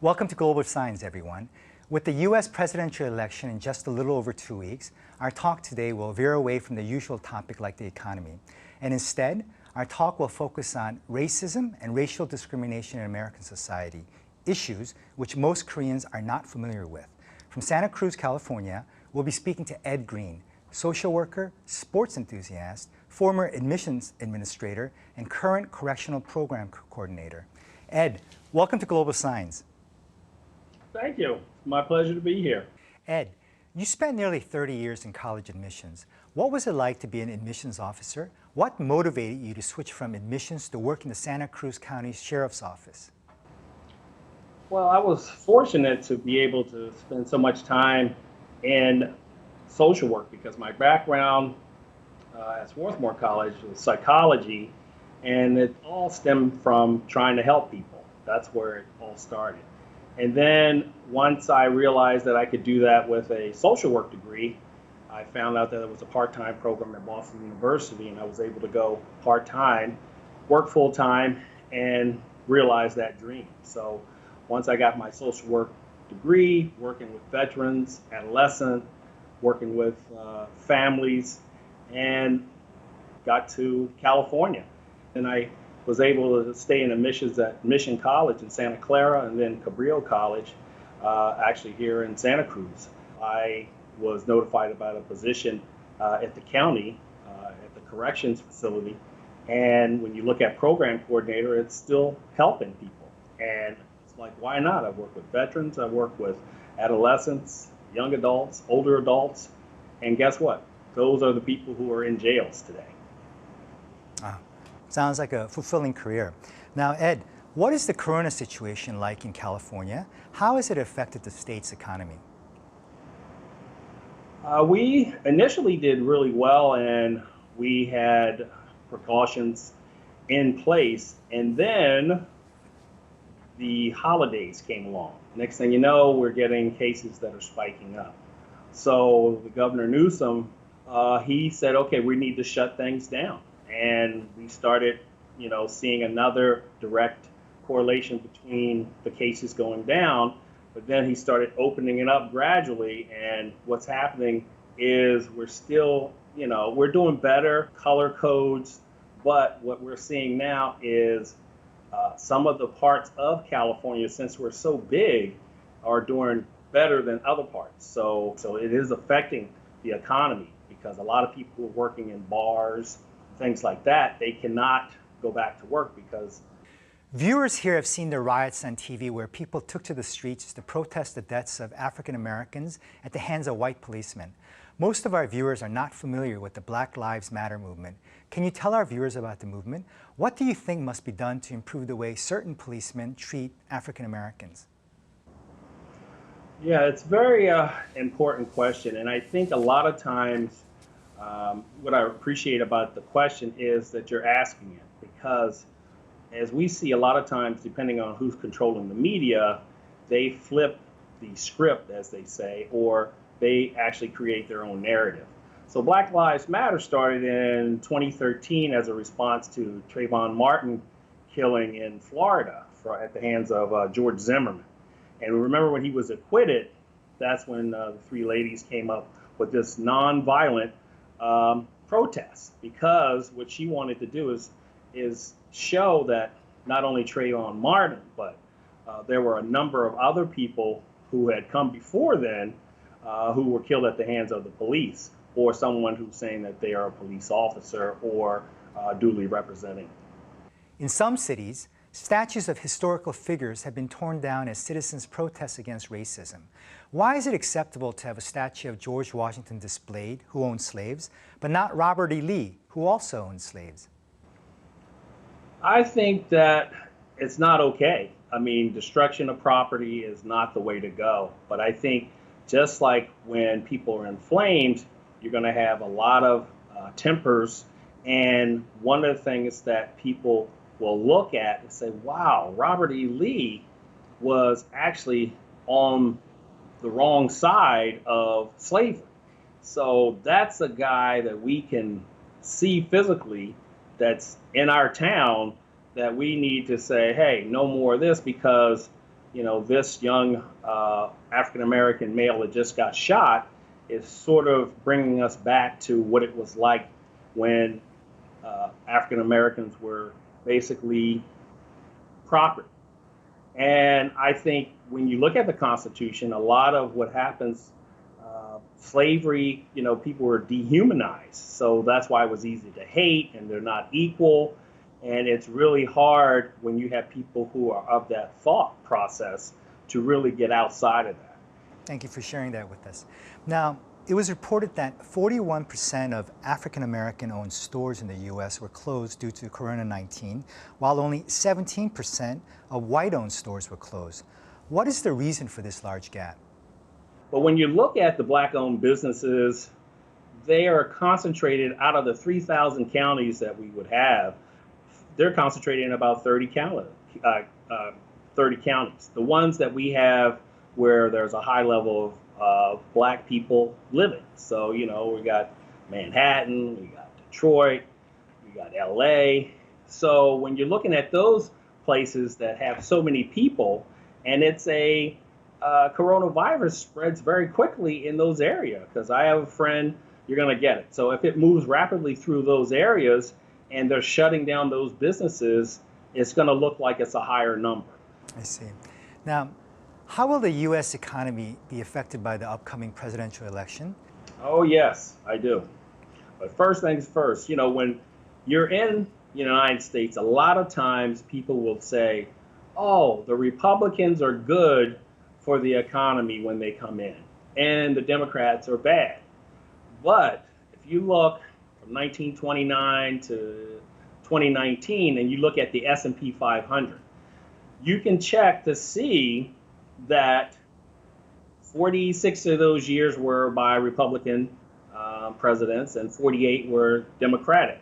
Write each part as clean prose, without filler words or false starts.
Welcome to Global everyone. With the U.S. presidential election in just a little over 2 weeks, our talk today will veer away from the usual topic like the economy. And instead, our talk will focus on racism and racial discrimination in American society, issues which most Koreans are not familiar with. From Santa Cruz, California, we'll be speaking to Ed Greene, social worker, sports enthusiast, former admissions administrator, and current correctional program coordinator. Ed, welcome to Global Signs. Thank you. My pleasure to be here. Ed, you spent nearly 30 years in college admissions. What was it like to be an admissions officer? What motivated you to switch from admissions to work in the Santa Cruz County Sheriff's Office? Well, I was fortunate to be able to spend so much time in social work because my background at Swarthmore College was psychology, and it all stemmed from trying to help people. That's where it all started. And then once I realized that I could do that with a social work degree, I found out that there was a part-time program at Boston University, and I was able to go part-time, work full-time, and realize that dream. So once I got my social work degree, working with veterans, adolescents, working with families, and got to California. And I was able to stay in admissions at Mission College in Santa Clara and then Cabrillo College, actually here in Santa Cruz. I was notified about a position at the county, at the corrections facility. And when you look at program coordinator, it's still helping people. And it's like, why not? I've worked with veterans, I've worked with adolescents, young adults, older adults. And guess what? Those are the people who are in jails today. Sounds like a fulfilling career. Now, Ed, what is the corona situation like in California? How has it affected the state's economy? We initially did really well, and we had precautions in place. And then the holidays came along. Next thing you know, we're getting cases that are spiking up. So the Governor Newsom, he said, okay, we need to shut things down. And we started, seeing another direct correlation between the cases going down. But then he started opening it up gradually. And what's happening is we're still, we're doing better, color codes. But what we're seeing now is some of the parts of California, since we're so big, are doing better than other parts. So it is affecting the economy because a lot of people who are working in bars, things like that, they cannot go back to work because... Viewers here have seen the riots on TV where people took to the streets to protest the deaths of African Americans at the hands of white policemen. Most of our viewers are not familiar with the Black Lives Matter movement. Can you tell our viewers about the movement? What do you think must be done to improve the way certain policemen treat African Americans? Yeah, it's a very important question, and I think a lot of times what I appreciate about the question is that you're asking it, because as we see a lot of times, depending on who's controlling the media, they flip the script, as they say, or they actually create their own narrative. So Black Lives Matter started in 2013 as a response to Trayvon Martin killing in Florida at the hands of George Zimmerman. And remember when he was acquitted, that's when the three ladies came up with this nonviolent protest, because what she wanted to do is show that not only Trayvon Martin, but there were a number of other people who had come before then who were killed at the hands of the police, or someone who's saying that they are a police officer or duly representing. In some cities, statues of historical figures have been torn down as citizens protest against racism. Why is it acceptable to have a statue of George Washington displayed, who owned slaves, but not Robert E. Lee, who also owned slaves? I think that it's not okay. I mean, destruction of property is not the way to go. But I think just like when people are inflamed, you're going to have a lot of tempers. And one of the things that people will look at and say, wow, Robert E. Lee was actually on the wrong side of slavery. So that's a guy that we can see physically that's in our town that we need to say, hey, no more of this, because this young African-American male that just got shot is sort of bringing us back to what it was like when African-Americans were basically property. And I think when you look at the Constitution, a lot of what happens, slavery, people were dehumanized. So that's why it was easy to hate, and they're not equal. And it's really hard when you have people who are of that thought process to really get outside of that. Thank you for sharing that with us. Now, it was reported that 41% of African-American owned stores in the U.S. were closed due to Corona-19, while only 17% of white-owned stores were closed. What is the reason for this large gap? But when you look at the black-owned businesses, they are concentrated out of the 3,000 counties that we would have. They're concentrated in about 30 counties. The ones that we have where there's a high level of black people living. So, we got Manhattan, we got Detroit, we got LA. So when you're looking at those places that have so many people, and it's a coronavirus spreads very quickly in those areas, because I have a friend, you're going to get it. So if it moves rapidly through those areas and they're shutting down those businesses, it's going to look like it's a higher number. I see. Now, how will the U.S. economy be affected by the upcoming presidential election? Oh, yes, I do. But first things first, when you're in the United States, a lot of times people will say, oh, the Republicans are good for the economy when they come in, and the Democrats are bad. But if you look from 1929 to 2019, and you look at the S&P 500, you can check to see that 46 of those years were by Republican presidents and 48 were Democratic.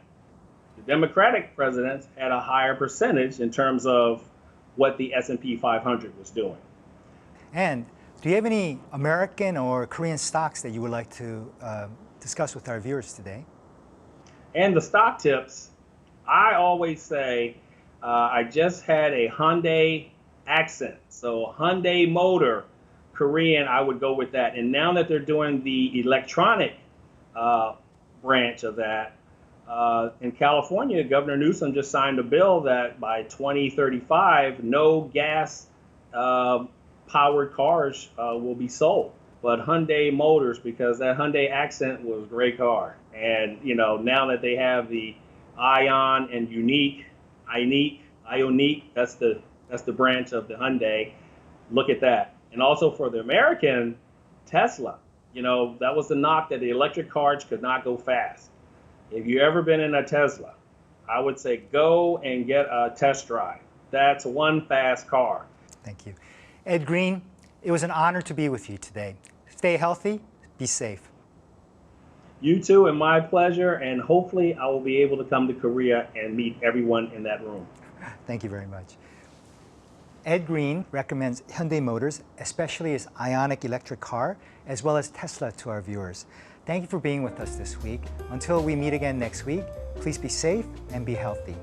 The Democratic presidents had a higher percentage in terms of what the S&P 500 was doing. And do you have any American or Korean stocks that you would like to discuss with our viewers today? And the stock tips, I always say, I just had a Hyundai Accent. So Hyundai Motor, Korean, I would go with that. And now that they're doing the electronic branch of that, in California, Governor Newsom just signed a bill that by 2035, no gas powered cars will be sold. But Hyundai Motors, because that Hyundai Accent was a great car. And, now that they have the Ion and Ioniq, that's the branch of the Hyundai. Look at that. And also for the American, Tesla. That was the knock, that the electric cars could not go fast. If you've ever been in a Tesla, I would say go and get a test drive. That's one fast car. Thank you. Ed Greene, it was an honor to be with you today. Stay healthy, be safe. You too, and my pleasure, and hopefully I will be able to come to Korea and meet everyone in that room. Thank you very much. Ed Greene recommends Hyundai Motors, especially his Ioniq electric car, as well as Tesla, to our viewers. Thank you for being with us this week. Until we meet again next week, please be safe and be healthy.